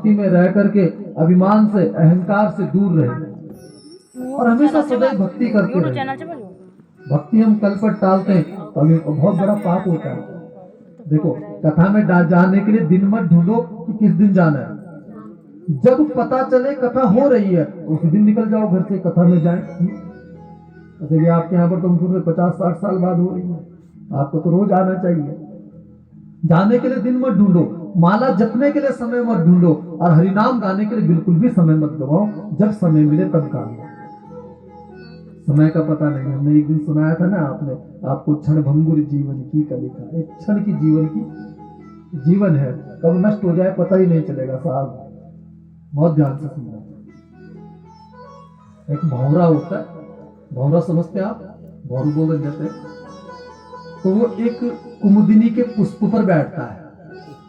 भक्ति में रह करके अभिमान से, अहंकार से दूर रहे और हमेशा सदैव भक्ति करते रहे। भक्ति हम कल पर टालते हैं तो हमें बहुत बड़ा पाप होता है। देखो, कथा में जाने के लिए दिन मत ढूंढो कि किस दिन जाना है। जब पता चले कथा हो रही है उस दिन निकल जाओ घर से, कथा में जाए। जैसे कि आपके यहाँ पर तुम सुन रहे 50-60 साल बाद हो रही है, आपको तो रोज आना चाहिए। जाने के लिए दिन मत ढूंढो, माला जपने के लिए समय मत ढूंढो और हरिनाम गाने के लिए बिल्कुल भी समय मत गवाओ। जब समय मिले तब गाओ। समय का पता नहीं। हमने एक दिन सुनाया था ना, आपको क्षण भंगुर जीवन की का लिखा। एक क्षण की जीवन है, कब नष्ट हो जाए पता ही नहीं चलेगा साहब। बहुत ध्यान से सुनना। एक भौरा होता है, भौरा समझते आप, भौरू बोल जाते हैं। तो वो एक कुमुदिनी के पुष्प पर बैठता है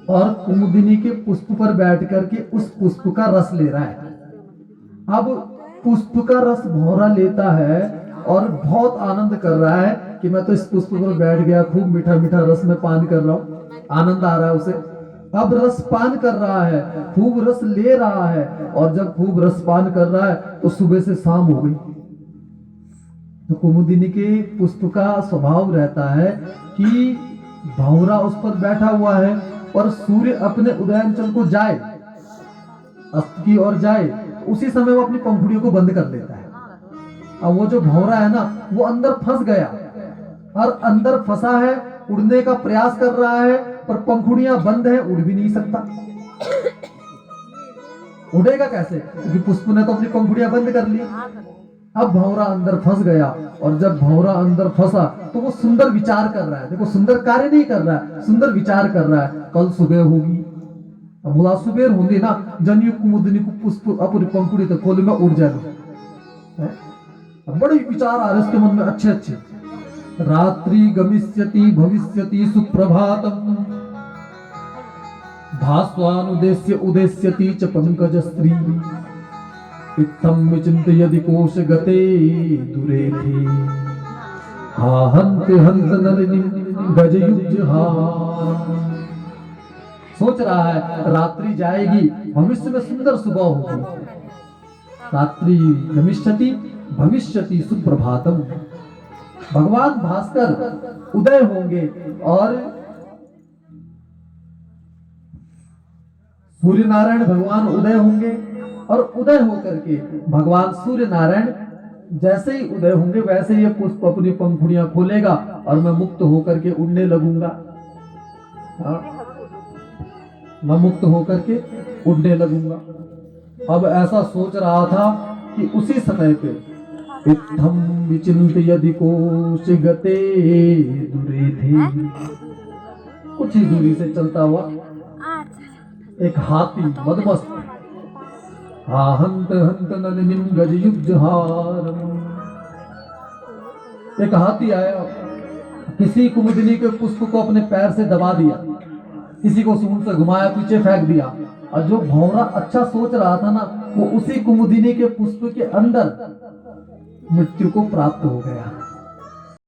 और कुमुदिनी के पुष्प पर बैठ करके उस पुष्प का रस ले रहा है। अब पुष्प का रस भौरा लेता है और बहुत आनंद कर रहा है कि मैं तो इस पुष्प पर बैठ गया, खूब मीठा मीठा रस में पान कर रहा हूं, आनंद आ रहा है उसे। अब रस पान कर रहा है, खूब रस ले रहा है और जब खूब रस पान कर रहा है तो सुबह से शाम हो गई। तो कुमुदिनी के पुष्प का स्वभाव रहता है कि भौरा उस पर बैठा हुआ है और सूर्य अपने उदयांचल को जाए, अस्त की ओर जाए, उसी समय वो अपनी पंखुड़ियों को बंद कर लेता है। अब वो जो भौरा है ना, वो अंदर फंस गया और अंदर फंसा है, उड़ने का प्रयास कर रहा है पर पंखुड़ियां बंद है, उड़ भी नहीं सकता। उड़ेगा कैसे? क्योंकि पुष्प ने तो अपनी पंखुड़ियां बंद कर ली। अब भौरा अंदर फंस गया और जब भौरा अंदर फंसा तो वो सुंदर विचार कर रहा है। देखो, सुंदर कार्य नहीं कर रहा है, सुंदर विचार कर रहा है। कल सुबह होगी, अब बोला सुबह होंगी ना, जनियु कुमुदिनी को पुष्प अपनी पंखुड़ी तक खोले में उड़ जाए। बड़े विचार आ रहे उसके मन में अच्छे अच्छे। रात्रि गमिष्यति भविष्यति सुप्रभातम भास्वानुदेश्य उदेश्यति च पंकजस्त्री इत्थं विचिन्तयति कोश गते दुरे थे हा हन्त हन्त नलिनी गजयुज्जहार। सोच रहा है रात्रि जाएगी, भविष्य में सुंदर सुबह होगी। रात्रि गमिष्यति भविष्यति सुप्रभातम, भगवान भास्कर उदय होंगे और सूर्य नारायण भगवान उदय होंगे और उदय होकर के भगवान सूर्य नारायण जैसे ही उदय होंगे वैसे ही पुष्प अपनी पंखुड़ियां खोलेगा और मैं मुक्त होकर के उड़ने लगूंगा। मैं मुक्त होकर के उड़ने लगूंगा। अब ऐसा सोच रहा था कि उसी समय पे इत्थं विचिन्तयति कोश गते दुरे थे, कुछ ही दूरी से चलता हुआ एक हाथी मदमस्त, हा हंत हंत नलिनीं गजयुज्जहारम्, एक हाथी आया, किसी कुमुदिनी के पुष्प को अपने पैर से दबा दिया, किसी को सूंड से घुमाया, पीछे फेंक दिया और जो भौरा अच्छा सोच रहा था ना, वो उसी कुमुदिनी के पुष्प के अंदर मृत्यु को प्राप्त हो गया।